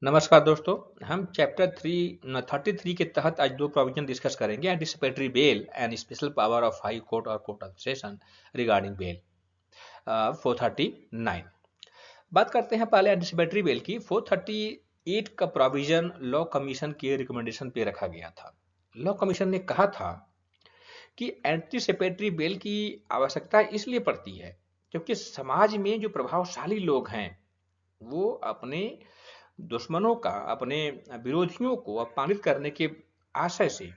नमस्कार दोस्तों। हम चैप्टर 33 के तहत आज दो प्रोविजन डिस्कस करेंगे। Anticipatory bail and special power of high court और court of session regarding bail. 439 बात करते हैं पहले एंटिसिपेटरी बेल की। 438 का प्रोविजन लॉ कमीशन के रिकमेंडेशन पे रखा गया था। लॉ कमीशन ने कहा था कि एंटिसिपेटरी बेल की आवश्यकता इसलिए पड़ती है क्योंकि समाज में जो प्रभावशाली लोग हैं वो अपने दुश्मनों का, अपने विरोधियों को अपमानित करने के आशय से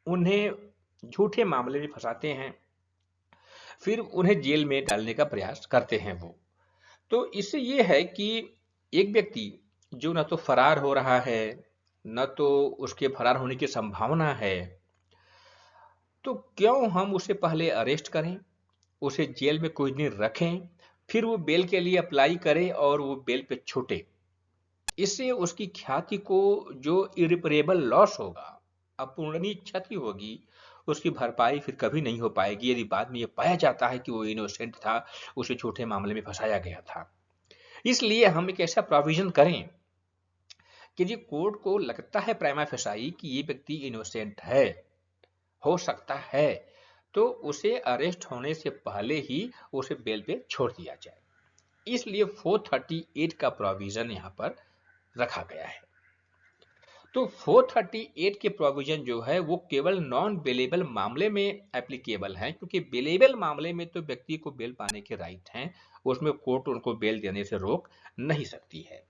उन्हें झूठे मामले में फंसाते हैं, फिर उन्हें जेल में डालने का प्रयास करते हैं वो। तो इससे ये है कि एक व्यक्ति जो न तो फरार हो रहा है, न तो उसके फरार होने की संभावना है, तो क्यों हम उसे पहले अरेस्ट करें, उसे जेल में कुछ दिन रखें, फिर वो बेल के लिए अप्लाई करे और वो बेल पे छूटे। इससे उसकी ख्याति को जो इरिपरेबल लॉस होगा, अपूरणीय क्षति होगी, उसकी भरपाई फिर कभी नहीं हो पाएगी यदि बाद में ये पाया जाता है कि वो इनोसेंट था, उसे झूठे मामले में फंसाया गया था। इसलिए हम एक ऐसा प्रोविजन करें कि जी कोर्ट को लगता है प्राइमा फेसाई कि ये व्यक्ति इनोसेंट है, हो सकता है, तो उसे अरेस्ट होने से पहले ही उसे बेल पे छोड़ दिया जाए। इसलिए 438 का प्रोविजन यहाँ पर रखा गया है। तो 438 के प्रोविजन जो है वो केवल नॉन बेलेबल मामले में एप्लीकेबल है, क्योंकि बेलेबल मामले में तो व्यक्ति को बेल पाने के राइट हैं, उसमें कोर्ट उनको बेल देने से रोक नहीं सकती है।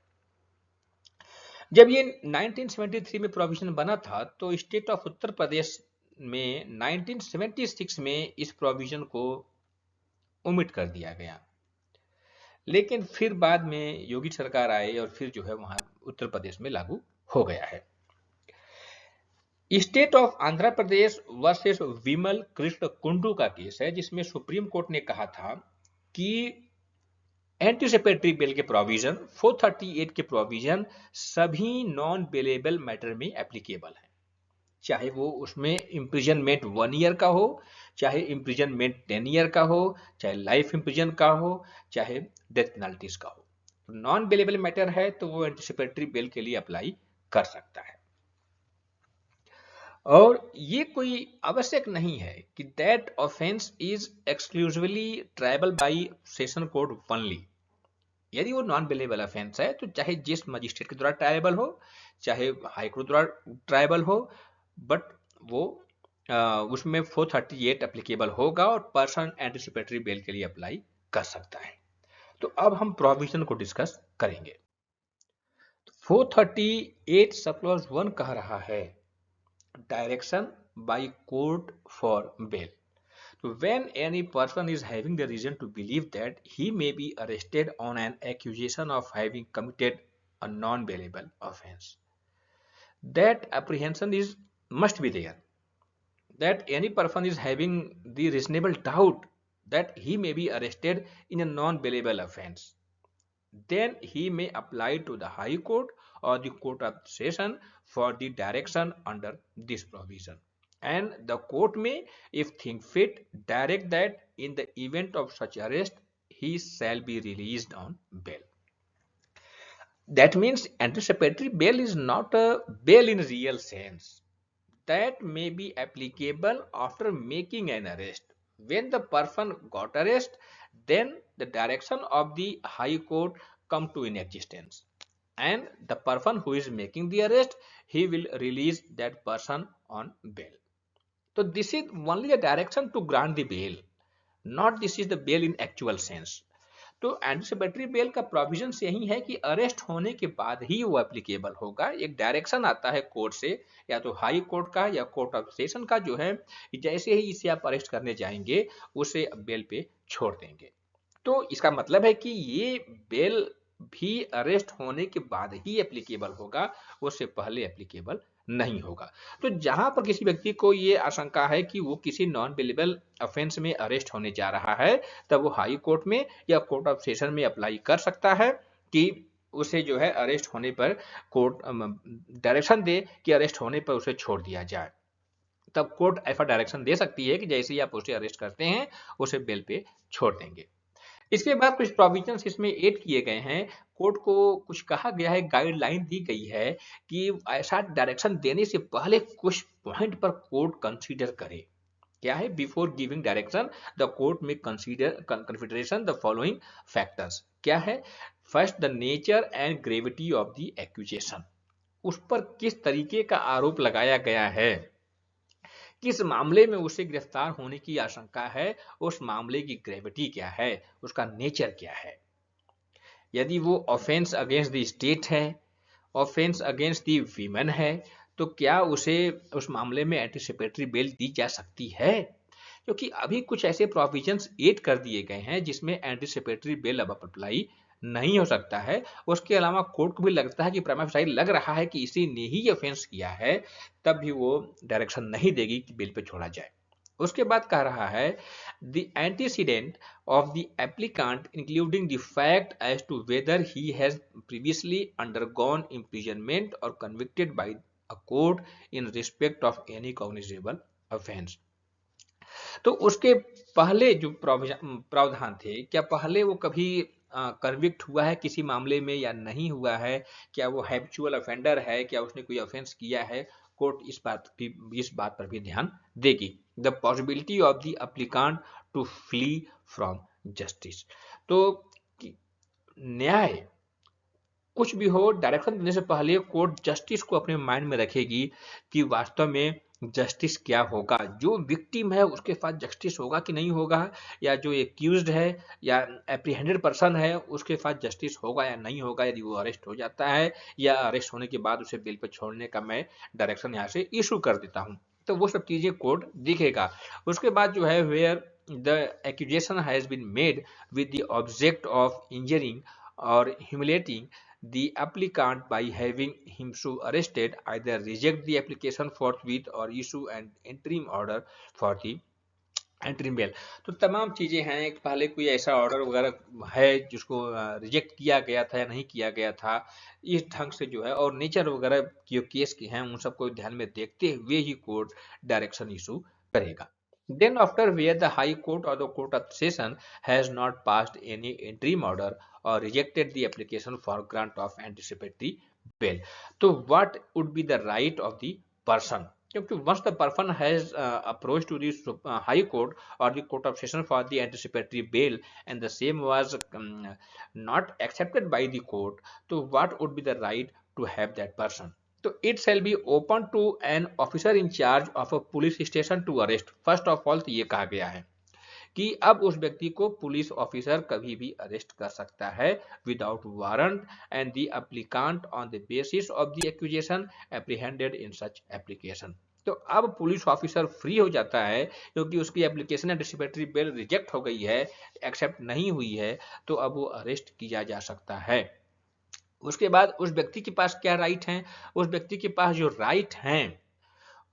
जब ये 1973 में प्रोविजन बना था तो स्टेट ऑफ उत्तर प्रदेश में 1976 में इस प्रोविजन को ओमिट कर दिया गया, लेकिन फिर बाद में योगी सरकार आए और फिर जो है वहां उत्तर प्रदेश में लागू हो गया है। State of Andhra Pradesh versus Vimal Krishna Kundu का केस है, जिसमें सुप्रीम कोर्ट ने कहा था कि एंटीसिपेटरी बेल के प्रोविजन 438 के प्रोविजन सभी नॉन बेलेबल मैटर में एप्लीकेबल है, चाहे वो उसमें इम्प्रिजनमेंट 1 ईयर का हो, चाहे इम्प्रिजनमेंट 10 ईयर का हो, चाहे लाइफ इम्प्रिजन का हो, चाहे डेथ पेनल्टीज का हो। नॉन बेलेबल मैटर है तो वो एंटीसिपेटरी बेल के लिए अप्लाई कर सकता है। और ये कोई आवश्यक नहीं है कि that offence is exclusively tribal bye session code only. यदि वो नॉन बेलेबल ऑफेंस है तो चाहे जिस मजिस्ट्रेट के द्वारा ट्रायबल हो, चाहे हाई कोर्ट द्वारा ट्रायबल हो, बट वो उसमें 438 एप्लीकेबल होगा और पर्सन एंटिसिपेटरी बेल के लिए अप्लाई कर सकता है। तो अब हम प्रोविजन को डिस्कस करेंगे। 438 सब क्लॉज 1 कह रहा है direction by court for bail. So when any person is having the reason to believe that he may be arrested on an accusation of having committed a non-bailable offense, that apprehension is must be there. That any person is having the reasonable doubt that he may be arrested in a non-bailable offense, then he may apply to the High Court or the Court of Session for the direction under this provision. And the court may, if think fit, direct that in the event of such arrest, he shall be released on bail. That means anticipatory bail is not a bail in real sense. That may be applicable after making an arrest. When the person got arrested, then the direction of the High Court come to inexistence, and the person who is making the arrest, he will release that person on bail. So this is only a direction to grant the bail, not this is the bail in actual sense. तो anticipatory bell का provision यही है कि arrest होने के बाद ही वो applicable होगा। एक डायरेक्शन आता है कोर्ट से, या तो हाई कोर्ट का या कोर्ट ऑफ सेशन का, जो है जैसे ही इसे आप अरेस्ट करने जाएंगे उसे बेल पे छोड़ देंगे। तो इसका मतलब है कि ये बेल भी अरेस्ट होने के बाद ही एप्लीकेबल होगा, उससे पहले एप्लीकेबल नहीं होगा। तो जहां पर किसी व्यक्ति को ये आशंका है कि वो किसी नॉन बेलेबल ऑफेंस में अरेस्ट होने जा रहा है, तब वो हाई कोर्ट में या कोर्ट ऑफ सेशन में अप्लाई कर सकता है कि उसे जो है अरेस्ट होने पर कोर्ट डायरेक्शन दे कि अरेस्ट होने पर उसे छोड़ दिया जाए। तब कोर्ट ऐसा डायरेक्शन दे सकती है कि जैसे ही आप उसे अरेस्ट करते हैं उसे बेल पे छोड़ देंगे। इसके बाद कुछ प्रोविजंस इसमें ऐड किए गए हैं। कोर्ट को कुछ कहा गया है, गाइडलाइन दी गई है कि ऐसा डायरेक्शन देने से पहले कुछ पॉइंट पर कोर्ट कंसीडर करे। क्या है? Before giving direction the court में कंसिडरेशन द फॉलोइंग फैक्टर्स। क्या है? First, the nature and gravity of the accusation. उस पर किस तरीके का आरोप लगाया गया है, किस मामले में उसे गिरफ्तार होने की आशंका है, उस मामले की ग्रेविटी क्या है, उसका नेचर क्या है। यदि वो ऑफेंस अगेंस्ट द स्टेट है, ऑफेंस अगेंस्ट द वीमेन है, तो क्या उसे उस मामले में एंटीसिपेटरी बेल दी जा सकती है? क्योंकि अभी कुछ ऐसे प्रोविजंस ऐड कर दिए गए हैं जिसमें एंटीसिपेटरी बेल अब अप्लाई नहीं हो सकता है। उसके अलावा कोर्ट को भी लगता है कि प्रिमा फेसाई लग रहा है कि इसी ने ही ऑफेंस किया है, तब भी वो डायरेक्शन नहीं देगी कि बेल पे छोड़ा जाए। उसके बाद कह रहा है the antecedent of the applicant including the fact as to whether he has previously undergone imprisonment और convicted by a court in respect of any cognizable offence. तो उसके पहले जो प्रावधान थे, क्या पहले वो कभी कन्विक्ट हुआ है किसी मामले में या नहीं हुआ है, क्या वो हैबिचुअल ऑफेंडर है, क्या उसने कोई ऑफेंस किया है, कोर्ट इस बात पर भी ध्यान देगी। The possibility of the applicant to flee from justice. तो न्याय कुछ भी हो, डायरेक्शन देने से पहले कोर्ट जस्टिस को अपने माइंड में रखेगी कि वास्तव में जस्टिस क्या होगा, जो विक्टिम है उसके पास जस्टिस होगा कि नहीं होगा, या जो एक्यूज्ड है या एप्रीहेंडेड पर्सन है उसके पास जस्टिस होगा या नहीं होगा, यदि वो अरेस्ट हो जाता है या अरेस्ट होने के बाद उसे बेल पर छोड़ने का मैं डायरेक्शन यहाँ से इशू कर देता हूँ। तो वो सब चीजें कोर्ट दिखेगा। उसके बाद जो है where the accusation has been made with the object of injuring or humiliating the applicant by having him so arrested, either reject the application forthwith or issue an interim order for the interim bail। तो तमाम चीजें हैं, पहले कोई ऐसा order वगैरह है जिसको रिजेक्ट किया गया था या नहीं किया गया था, इस ढंग से जो है, और नेचर वगैरह जो केस के हैं उन सबको ध्यान में देखते हुए ही कोर्ट डायरेक्शन इशू करेगा। Then after where the High Court or the Court of Session has not passed any interim order or rejected the application for grant of anticipatory bail, तो what would be the right of the person? क्योंकि once the person has approached to the High Court or the Court of Session for the anticipatory bail and the same was not accepted by the court, तो what would be the right to have that person? तो it shall be open to an officer in charge of a police station to arrest. First of all तो ये कहा गया है कि अब उस व्यक्ति को पुलिस ऑफिसर कभी भी अरेस्ट कर सकता है without warrant and the applicant on the basis of the accusation apprehended in such application. तो अब पुलिस ऑफिसर फ्री हो जाता है क्योंकि उसकी एप्लीकेशन एंटीसिपेटरी बेल रिजेक्ट हो गई है, एक्सेप्ट नहीं हुई है, तो अब वो अरेस्ट किया जा सकता है। उसके बाद उस व्यक्ति के पास क्या राइट हैं? उस व्यक्ति के पास जो राइट हैं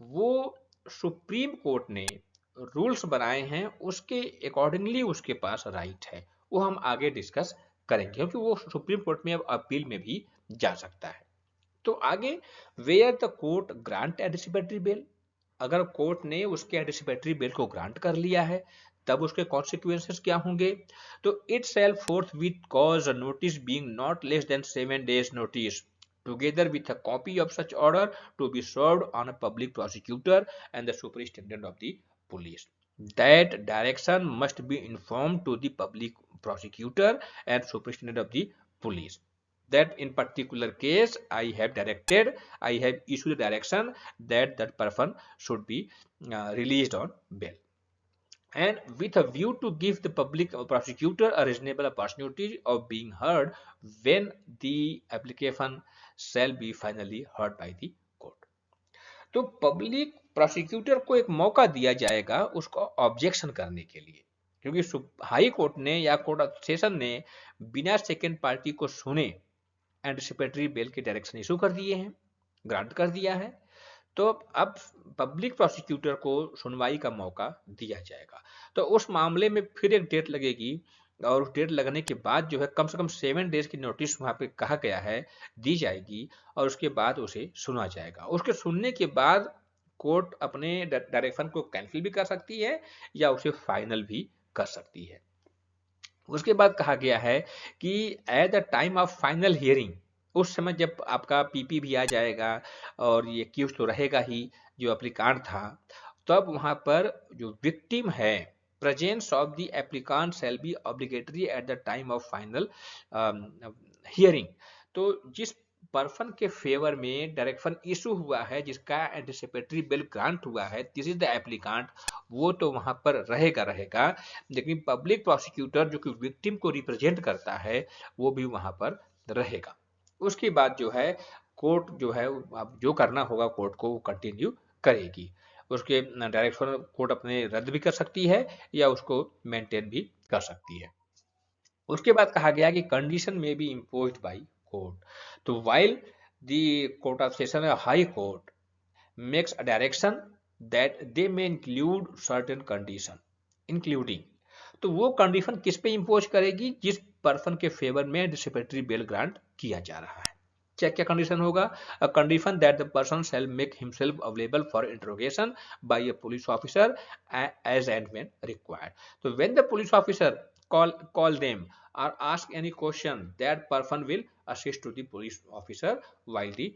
वो सुप्रीम कोर्ट ने रूल्स बनाए हैं, उसके अकॉर्डिंगली उसके पास राइट है। वो हम आगे डिस्कस करेंगे क्योंकि वो सुप्रीम कोर्ट में अब अपील में भी जा सकता है। तो आगे where the court grant anticipatory bail, अगर कोर्ट ने उसके एंटीसिपेटरी बेल को ग्रांट कर लिया है तब उसके कॉन्सिक्वेंसेस क्या होंगे? तो it shall forthwith cause a notice being not less than 7 days notice together with a copy of such order to be served on a public prosecutor and the superintendent of the police. That direction must be informed to the public prosecutor and superintendent of the police, that in particular case I have issued a direction that that person should be released on bail, and with a view to give the public prosecutor a reasonable opportunity of being heard when the application shall be finally heard by the court। तो public prosecutor को एक मौका दिया जाएगा उसको objection करने के लिए, क्योंकि हाई कोर्ट ने या कोर्ट ऑफ सेशन ने बिना सेकेंड पार्टी को सुने एंटीसिपेटरी बेल के डायरेक्शन इशू कर दिए हैं, ग्रांट कर दिया है। तो अब पब्लिक प्रोसिक्यूटर को सुनवाई का मौका दिया जाएगा। तो उस मामले में फिर एक डेट लगेगी और उस डेट लगने के बाद जो है कम से कम 7 days की नोटिस वहां पे कहा गया है दी जाएगी और उसके बाद उसे सुना जाएगा। उसके सुनने के बाद कोर्ट अपने डायरेक्शन को कैंसिल भी कर सकती है या उसे फाइनल भी कर सकती है। उसके बाद कहा गया है कि at the time of final hearing, उस समय जब आपका पीपी भी आ जाएगा और ये एक्यूज तो रहेगा ही जो एप्लीकांट था, तब वहां पर जो विक्टिम है, presence of the applicant shall be obligatory at the time of final hearing. तो जिस पर्सन के फेवर में डायरेक्शन इशू हुआ है, जिसका एंटिसिपेटरी बिल ग्रांट हुआ है, दिस इज द एप्लीकांट, वो तो वहां पर रहेगा रहेगा, लेकिन पब्लिक प्रोसिक्यूटर जो कि विक्टिम को रिप्रेजेंट करता है वो भी वहां पर रहेगा। उसके बाद जो है कोर्ट जो है अब जो करना होगा कोर्ट को वो कंटिन्यू करेगी। उसके डायरेक्शन कोर्ट अपने रद्द भी कर सकती है या उसको मेंटेन भी कर सकती है। उसके बाद कहा गया कि कंडीशन में बी इम्पोज्ड बाय कोर्ट। तो while the court of session high court makes a direction that they may include certain condition, including, तो वो कंडीशन किस पे इंपोज करेगी, जिस पर्सन के फेवर में डिसिपेटरी बेल ग्रांट किया जा रहा है। क्या क्या कंडीशन होगा? A condition that the person shall make himself available for interrogation by a police officer as and when required. तो when the police officer call them or ask any question, that person will assist to the police officer while the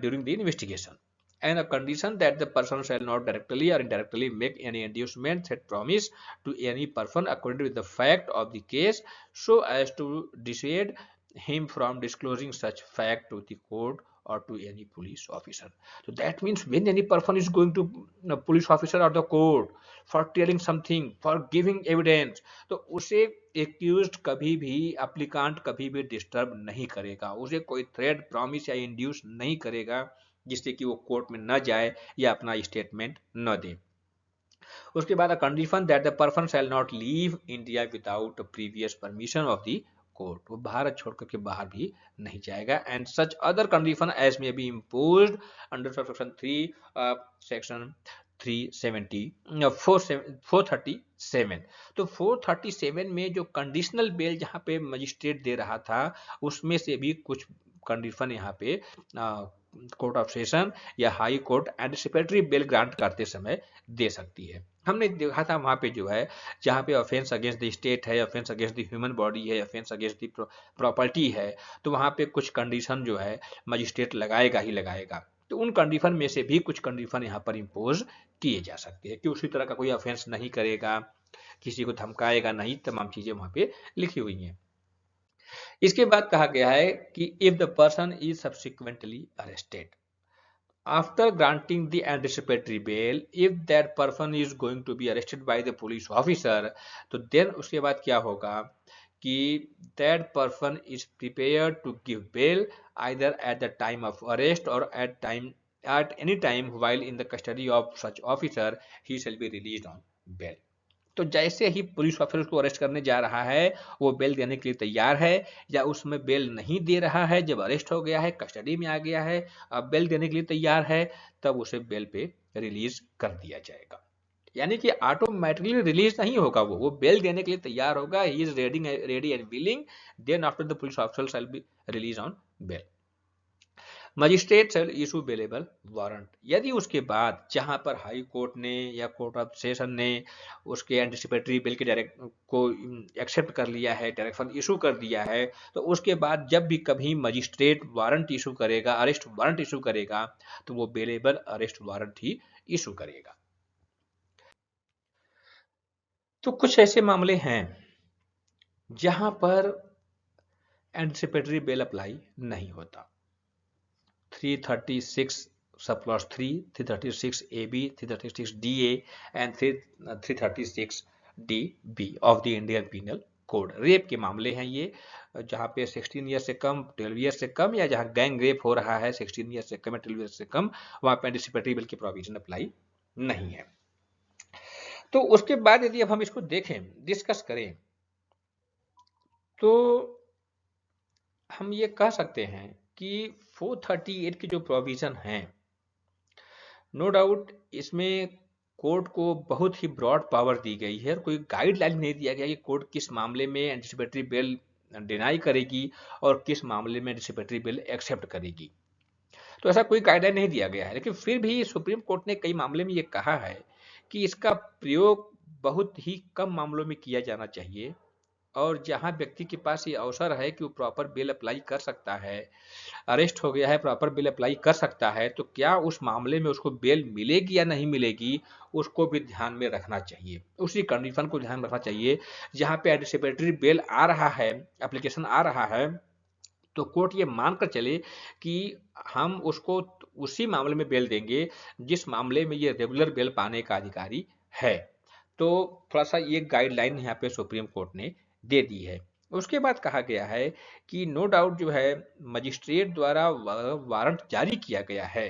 during the investigation. And a condition that the person shall not directly or indirectly make any inducement that promise to any person according with the fact of the case, so as to dissuade him from disclosing such fact to the court or to any police officer. So that means when any person is going to police officer or the court for telling something, for giving evidence, तो उसे accused कभी भी applicant कभी भी disturb नहीं करेगा, उसे कोई थ्रेट प्रॉमिस या इंड्यूस नहीं करेगा जिससे कि वो कोर्ट में न जाए या अपना स्टेटमेंट न दे। उसके बाद condition that the person shall not leave India without previous permission of the court, वो भारत छोड़ करके बाहर भी नहीं जाएगा। And such other condition as may be imposed under section 3 section 370 437। तो 437 में जो कंडीशनल बेल जहाँ पे मजिस्ट्रेट दे रहा था उसमें से भी कुछ कंडीशन यहाँ पे कोर्ट ऑफ सेशन या high court anticipatory bell grant करते समय दे सकती है। हमने देखा था वहां पे जो है जहाँ पे ऑफेंस अगेंस्ट द स्टेट है, offence against the human body है, ऑफेंस अगेंस्ट द प्रॉपर्टी है, तो वहां पे कुछ कंडीशन जो है मजिस्ट्रेट लगाएगा ही लगाएगा। तो उन कंडीशन में से भी कुछ कंडीशन यहाँ पर इम्पोज किए जा सकते हैं कि उसी तरह का कोई ऑफेंस नहीं करेगा, किसी को धमकाएगा नहीं, तमाम चीजें वहां पे लिखी हुई हैं। इसके बाद कहा गया है कि if the person is subsequently arrested after granting the anticipatory bail, if that person is going to be arrested by the police officer, तो then उसके बाद क्या होगा कि that person is prepared to give bail either at the time of arrest or at any time while in the custody of such officer, he shall be released on bail। तो जैसे ही police officer उसको arrest करने जा रहा है वो bell देने के लिए तैयार है, या उसमें बेल नहीं दे रहा है, जब अरेस्ट हो गया है कस्टडी में आ गया है अब बेल देने के लिए तैयार है, तब उसे बेल पे रिलीज कर दिया जाएगा। यानी कि ऑटोमेटिकली रिलीज नहीं होगा, वो बेल देने के लिए तैयार होगा, he is ready and willing, then after the police officer shall be release on bail. Magistrate shall issue bailable warrant, यदि उसके बाद जहां पर हाई कोर्ट ने या कोर्ट ऑफ सेशन ने उसके एंटिसिपेटरी बिल के डायरेक्ट को एक्सेप्ट कर लिया है, डायरेक्शन इशू कर दिया है, तो उसके बाद जब भी कभी मजिस्ट्रेट वारंट इशू करेगा, अरेस्ट वारंट इशू करेगा, तो वो बेलेबल अरेस्ट वारंट ही इशू करेगा। तो कुछ ऐसे मामले हैं जहां पर एंटिसिपेटरी बेल अप्लाई नहीं होता। 336 sub clause 3, 336 AB, 336 DA and 336 DB of the Indian penal code. Rape के मामले हैं ये, जहां पे 16 ईयर से कम, 12 ईयर से कम, या जहां गैंग रेप हो रहा है 16 ईयर से कम या 12 ईयर से कम, वहां पे एंटिसिपेटरी बिल की प्रोविजन अप्लाई नहीं है। तो उसके बाद यदि अब हम इसको देखें, डिस्कस करें, तो हम ये कह सकते हैं कि 438 की जो प्रोविजन है, नो डाउट इसमें कोर्ट को बहुत ही ब्रॉड पावर दी गई है, कोई गाइडलाइन नहीं दिया गया कि कोर्ट किस मामले में एंटिसिपेटरी बेल डिनाई करेगी और किस मामले में एंटिसिपेटरी बेल एक्सेप्ट करेगी। तो ऐसा कोई गाइडलाइन नहीं दिया गया है, लेकिन फिर भी सुप्रीम कोर्ट ने कई मामले में ये कहा है कि इसका प्रयोग बहुत ही कम मामलों में किया जाना चाहिए, और जहां व्यक्ति के पास ये अवसर है कि वो प्रॉपर बेल अप्लाई कर सकता है, अरेस्ट हो गया है, प्रॉपर बेल अप्लाई कर सकता है, तो क्या उस मामले में उसको बेल मिलेगी या नहीं मिलेगी, उसको भी ध्यान में रखना चाहिए। उसी कंडीशन को ध्यान में रखना चाहिए। जहां पे एंटिसिपेटरी बेल आ रहा है, एप्लीकेशन आ रहा है, तो कोर्ट ये मानकर चले कि हम उसको उसी मामले में बेल देंगे जिस मामले में ये रेगुलर बेल पाने का अधिकारी है। तो थोड़ा सा ये गाइडलाइन यहाँ पे सुप्रीम कोर्ट ने दे दी है। उसके बाद कहा गया है कि नो डाउट जो है मजिस्ट्रेट द्वारा वारंट जारी किया गया है,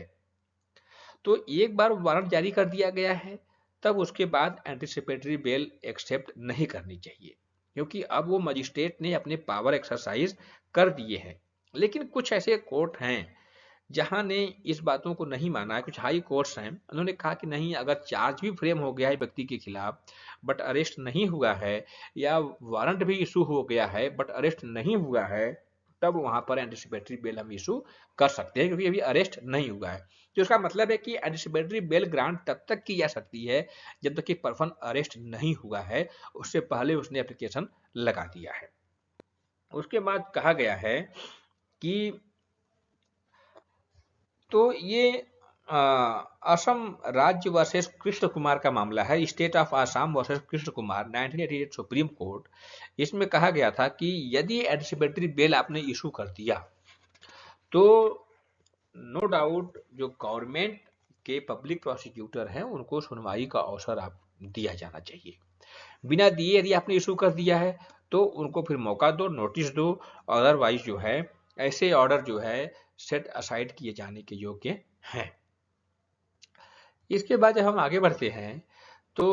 तो एक बार वारंट जारी कर दिया गया है, तब उसके बाद एंटिसिपेटरी बेल एक्सेप्ट नहीं करनी चाहिए, क्योंकि अब वो मजिस्ट्रेट ने अपने पावर एक्सरसाइज कर दिए हैं। लेकिन कुछ ऐसे कोर्ट हैं जहां ने इस बातों को नहीं माना है। कुछ हाई कोर्ट्स हैं, उन्होंने कहा कि नहीं, अगर चार्ज भी फ्रेम हो गया है व्यक्ति के खिलाफ बट अरेस्ट नहीं हुआ है, या वारंट भी इशू हो गया है बट अरेस्ट नहीं हुआ है, तब वहां पर एंटिसिपेटरी बेल हम इशू कर सकते हैं, क्योंकि अभी अरेस्ट नहीं हुआ है। तो इसका मतलब है कि एंटिसिपेटरी बेल ग्रांट तब तक की जा सकती है जब तक कि पर्सन अरेस्ट नहीं हुआ है, उससे पहले उसने एप्लीकेशन लगा दिया है। उसके बाद कहा गया है कि तो ये असम राज्य वर्सेस कृष्ण कुमार का मामला है, state of Assam versus Krishna Kumar, 1988 supreme court. इसमें कहा गया था कि यदि एंटिसिपेटरी बेल आपने इशू कर दिया तो नो डाउट जो गवर्नमेंट के पब्लिक प्रोसिक्यूटर हैं उनको सुनवाई का अवसर आप दिया जाना चाहिए। बिना दिए यदि आपने इशू कर दिया है तो उनको फिर मौका दो, नोटिस दो, अदरवाइज जो है ऐसे ऑर्डर जो है सेट असाइड किए जाने के योग्य हैं। इसके बाद जब हम आगे बढ़ते हैं तो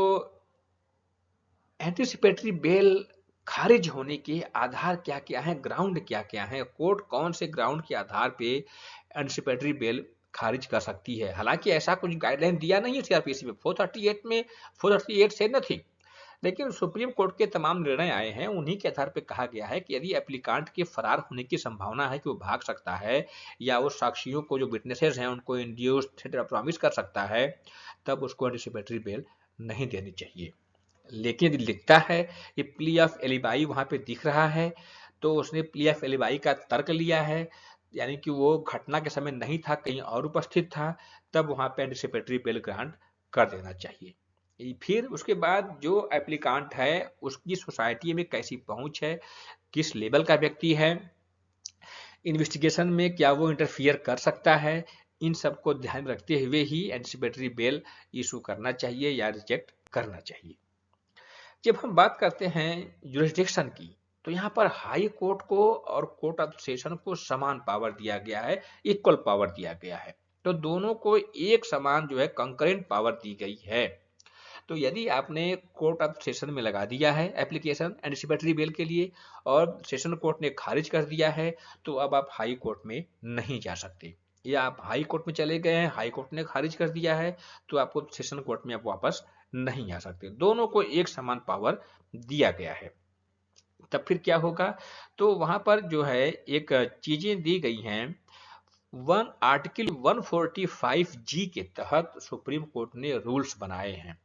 एंटिसिपेटरी बेल खारिज होने के आधार क्या क्या हैं, ग्राउंड क्या क्या हैं, कोर्ट कौन से ग्राउंड के आधार पे एंटिसिपेटरी बेल खारिज कर सकती है। हालांकि ऐसा कुछ गाइडलाइन दिया नहीं है सीआरपीसी में, 438 में 438 से नथिंग, लेकिन सुप्रीम कोर्ट के तमाम निर्णय आए हैं, उन्हीं के आधार पर कहा गया है कि यदि एप्लीकांट के फरार होने की संभावना है कि वो भाग सकता है या वो साक्षियों को, जो विटनेसेस हैं, उनको इंड्यूस प्रॉमिस कर सकता है, तब उसको एंटिसिपेटरी बेल नहीं देनी चाहिए। लेकिन यदि लिखता है कि प्ली ऑफ एलिबाई वहां पे दिख रहा है, तो उसने प्ली ऑफ एलिबाई का तर्क लिया है, यानी कि वो घटना के समय नहीं था, कहीं और उपस्थित था, तब वहां पे एंटिसिपेटरी बेल ग्रांट कर देना चाहिए। फिर उसके बाद जो एप्लीकांट है उसकी सोसाइटी में कैसी पहुंच है, किस लेवल का व्यक्ति है, इन्वेस्टिगेशन में क्या वो इंटरफियर कर सकता है, इन सबको ध्यान रखते हुए ही एंटिसिपेटरी बेल इशू करना चाहिए या रिजेक्ट करना चाहिए। जब हम बात करते हैं जुरिस्डिक्शन की, तो यहाँ पर हाई कोर्ट को और कोर्ट ऑफ सेशन को समान पावर दिया गया है, इक्वल पावर दिया गया है। तो दोनों को एक समान जो है कंकरेंट पावर दी गई है। तो यदि आपने कोर्ट ऑफ सेशन में लगा दिया है एप्लीकेशन एंटिसिपेटरी बेल के लिए और सेशन कोर्ट ने खारिज कर दिया है, तो अब आप हाई कोर्ट में नहीं जा सकते, या आप हाई कोर्ट में चले गए हैं, हाई कोर्ट ने खारिज कर दिया है, तो आपको सेशन कोर्ट में आप वापस नहीं आ सकते। दोनों को एक समान पावर दिया गया है। तब फिर क्या होगा, तो वहां पर जो है एक चीजें दी गई हैं, वन आर्टिकल 145G के तहत सुप्रीम कोर्ट ने रूल्स बनाए हैं।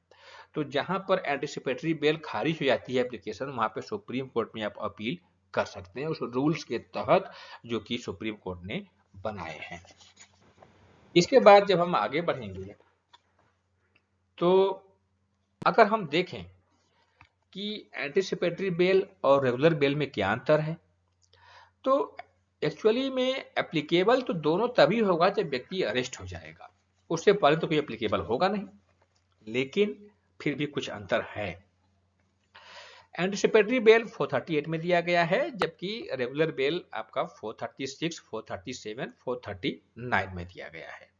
तो जहां पर एंटिसिपेटरी बेल खारिज हो जाती है एप्लीकेशन, वहां पे सुप्रीम कोर्ट में आप अपील कर सकते हैं उस रूल्स के तहत जो कि सुप्रीम कोर्ट ने बनाए हैं। इसके बाद जब हम आगे बढ़ेंगे तो अगर हम देखें कि एंटिसिपेटरी बेल और रेगुलर बेल में क्या अंतर है, तो एक्चुअली में एप्लीकेबल तो दोनों तभी होगा जब व्यक्ति अरेस्ट हो जाएगा, उससे पहले तो कोई एप्लीकेबल होगा नहीं। लेकिन फिर भी कुछ अंतर है। एंटिसिपेटरी बेल 438 में दिया गया है, जबकि रेगुलर बेल आपका 436, 437, 439 में दिया गया है।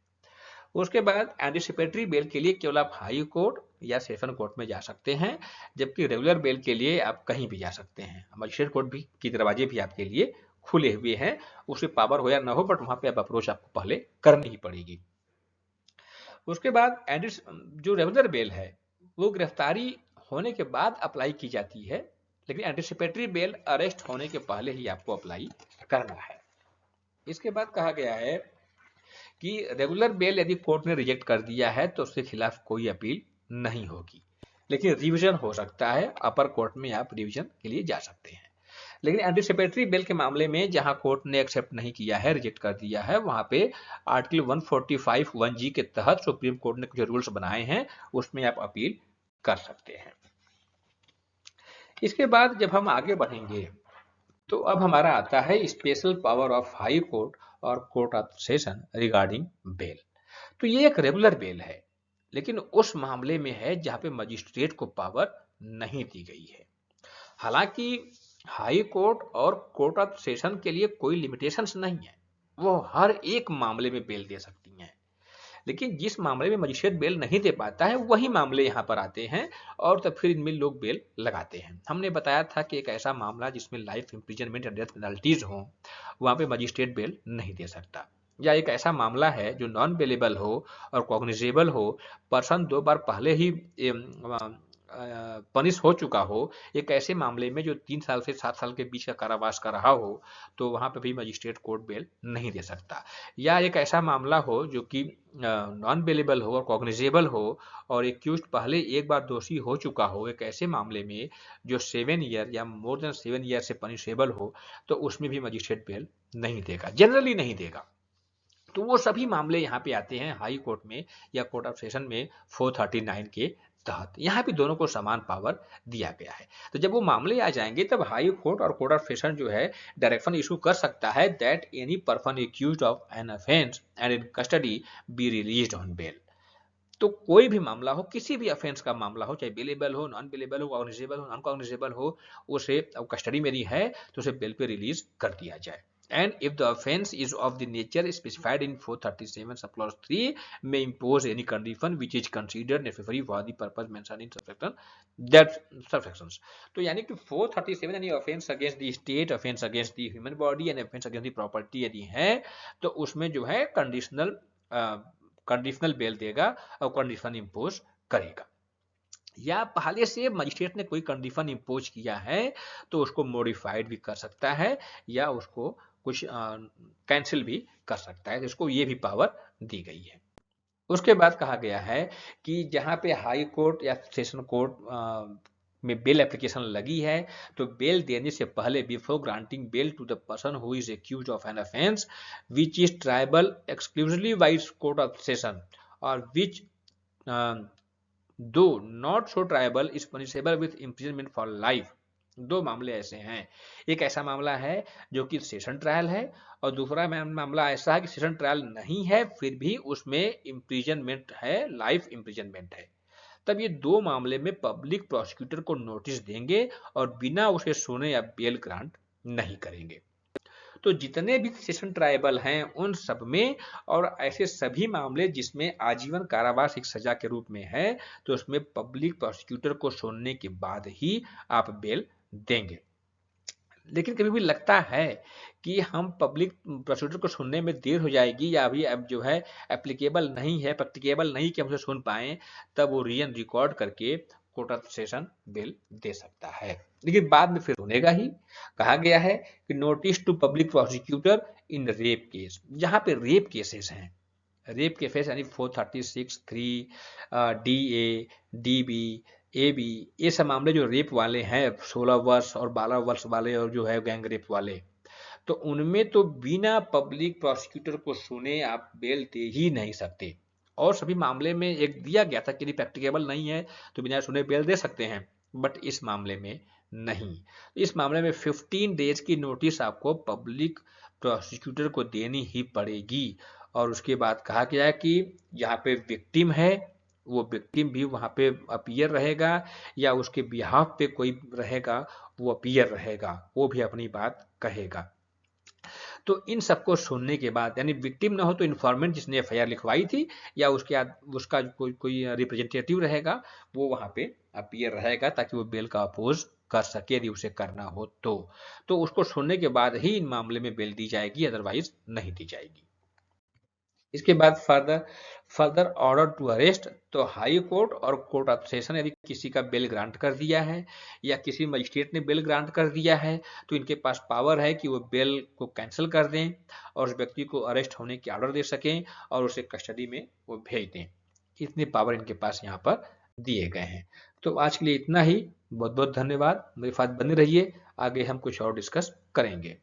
उसके बाद एंटिसिपेटरी बेल के लिए केवल आप हाई कोर्ट या सेशन कोर्ट में जा सकते हैं, जबकि रेगुलर बेल के लिए आप कहीं भी जा सकते हैं। मजिस्ट्रेट कोर्ट भी की दरवाजे भी आपके लिए खुले हुए हैं, उससे पावर हो या ना हो, बट वहां पे आप अप्रोच आपको पहले करनी ही पड़ेगी। उसके बाद जो रेगुलर बेल है वो गिरफ्तारी होने के बाद अप्लाई की जाती है, लेकिन एंटिसिपेटरी बेल अरेस्ट होने के पहले ही आपको अप्लाई करना है। इसके बाद कहा गया है कि रेगुलर बेल यदि कोर्ट ने रिजेक्ट कर दिया है तो उसके खिलाफ कोई अपील नहीं होगी। लेकिन रिवीजन हो सकता है, अपर कोर्ट में आप रिवीजन के लिए जा सकते हैं। लेकिन एंटीसिपेटरी बेल के मामले में जहां कोर्ट ने एक्सेप्ट नहीं किया है, रिजेक्ट कर दिया है, वहां पे आर्टिकल 145(1)(g के तहत सुप्रीम कोर्ट ने कुछ रूल्स बनाए हैं, उसमें आप अपील कर सकते हैं। इसके बाद जब हम आगे बढ़ेंगे तो अब हमारा आता है special power of high court और court of session regarding bail. तो ये एक रेगुलर बेल है, लेकिन उस मामले में है जहां पे मजिस्ट्रेट को पावर नहीं दी गई है। हालांकि हाई कोर्ट और कोर्ट ऑफ सेशन के लिए कोई लिमिटेशंस नहीं है, वो हर एक मामले में बेल दे सकती हैं। लेकिन जिस मामले में मजिस्ट्रेट बेल नहीं दे पाता है, वही मामले यहाँ पर आते हैं और तब फिर इनमें लोग बेल लगाते हैं। हमने बताया था कि एक ऐसा मामला जिसमें लाइफ इम्प्रिजनमेंट या डेथ पेनल्टीज हो, वहां पे मजिस्ट्रेट बेल नहीं दे सकता। या एक ऐसा मामला है जो नॉन बेलेबल हो और कॉग्निजेबल हो, पर्सन 2 बार पहले ही पनिश हो चुका हो, एक ऐसे मामले में जो 3 साल से 7 साल के बीच का कारावास का रहा हो, तो वहां पर भी मजिस्ट्रेट कोर्ट बेल नहीं दे सकता। या एक ऐसा मामला हो जो कि नॉन बेलेबल हो और कॉग्निजेबल हो और एक्यूज पहले एक बार दोषी हो चुका हो, एक ऐसे मामले में जो 7 ईयर या मोर देन 7 ईयर से पनिशेबल हो, तो उसमें भी मजिस्ट्रेट बेल नहीं देगा, जनरली नहीं देगा। तो वो सभी मामले यहाँ पे आते हैं हाई कोर्ट में या कोर्ट ऑफ सेशन में 439 के तहत। यहाँ भी दोनों को समान पावर दिया गया है। तो जब वो मामले आ जाएंगे तब हाई कोर्ट और कोर्ट ऑफ सेशन जो है डायरेक्शन इशू कर सकता है that any person accused of an offence and in custody be released on bail. तो कोई भी मामला हो, किसी भी ऑफेंस का मामला हो, चाहे बेलेबल हो, नॉन बेलेबल हो, कॉग्निजेबल हो, नॉन कॉग्निजेबल हो, उसे अब कस्टडी में है तो उसे बेल पे रिलीज कर दिया जाए। And if the offence is of the nature specified in 437 subclause 3 may impose any condition which is considered necessary for the purpose mentioned in subsection that subsections। तो यानी कि 437 यानी offense against the state, offense against the human body and offense against the property यदि है तो उसमें जो है कंडीशनल बेल देगा और कंडीशन इम्पोज करेगा। या पहले से मजिस्ट्रेट ने कोई कंडीशन इम्पोज किया है तो उसको मॉडिफाइड भी कर सकता है या उसको कुछ कैंसिल भी कर सकता है। तो इसको ये भी पावर दी गई है। उसके बाद कहा गया है कि जहां पे हाई कोर्ट या सेशन कोर्ट में बेल एप्लीकेशन लगी है तो बेल देने से पहले before granting bail to the person who is accused of an offence which is triable exclusively by court of session और which though not so triable is punishable with imprisonment for life. दो मामले ऐसे हैं, एक ऐसा मामला है जो कि सेशन ट्रायल है और दूसरा मामला ऐसा है कि सेशन ट्रायल नहीं है फिर भी उसमें इम्प्रिजनमेंट है, लाइफ इम्प्रिजनमेंट है। तब ये दो मामले में पब्लिक प्रोसिक्यूटर को नोटिस देंगे और बिना उसे सुने या बेल ग्रांट नहीं करेंगे। तो जितने भी सेशन ट्राइबल हैं उन सब में और ऐसे सभी मामले जिसमें आजीवन कारावास एक सजा के रूप में है तो उसमें पब्लिक प्रोसिक्यूटर को सुनने के बाद ही आप बेल देंगे। लेकिन कभी भी लगता है कि हम पब्लिक प्रोसिक्यूटर को सुनने में देर हो जाएगी या अभी अब जो है एप्लीकेबल नहीं है, प्रैक्टिकेबल नहीं कि हम उसे सुन पाए, तब वो रीजन रिकॉर्ड करके कोर्ट ऑफ सेशन बेल दे सकता है, लेकिन बाद में फिर सुनेगा ही। कहा गया है कि notice to public prosecutor in rape case, जहां पे रेप केसेस हैं, रेप केसेस यानी 436, 3, DA, DB, AB, ये सब मामले जो रेप वाले हैं 16 वर्ष और 12 वर्ष वाले और जो है गैंग रेप वाले, तो उनमें तो बिना पब्लिक प्रोसिक्यूटर को सुने आप बेल दे ही नहीं सकते। और सभी मामले में एक दिया गया था कि प्रैक्टिकेबल नहीं है तो बिना सुने बेल दे सकते हैं, बट इस मामले में नहीं। इस मामले में 15 डेज की नोटिस आपको पब्लिक प्रोसिक्यूटर को देनी ही पड़ेगी। और उसके बाद कहा गया कि यहाँ पे विक्टिम है वो विक्टिम भी वहां पे अपीयर रहेगा या उसके बिहाफ पे कोई रहेगा वो अपीयर रहेगा, वो भी अपनी बात कहेगा। तो इन सबको सुनने के बाद यानी विक्टिम ना हो तो इन्फॉर्मेंट जिसने एफआईआर लिखवाई थी या उसका कोई रिप्रेजेंटेटिव रहेगा वो वहां पे अपीयर रहेगा ताकि वो बेल का अपोज कर सके यदि उसे करना हो तो उसको सुनने के बाद ही इन मामले में बेल दी जाएगी, अदरवाइज नहीं दी जाएगी। इसके बाद फर्दर ऑर्डर टू अरेस्ट, तो हाई कोर्ट और कोर्ट ऑफ सेशन यदि किसी का बेल ग्रांट कर दिया है या किसी मजिस्ट्रेट ने बेल ग्रांट कर दिया है तो इनके पास पावर है कि वो बेल को कैंसिल कर दें और उस व्यक्ति को अरेस्ट होने की ऑर्डर दे सकें और उसे कस्टडी में वो भेज दें। इतनी पावर इनके पास यहाँ पर दिए गए हैं। तो आज के लिए इतना ही। बहुत बहुत धन्यवाद। मेरे साथ बने रहिए, आगे हम कुछ और डिस्कस करेंगे।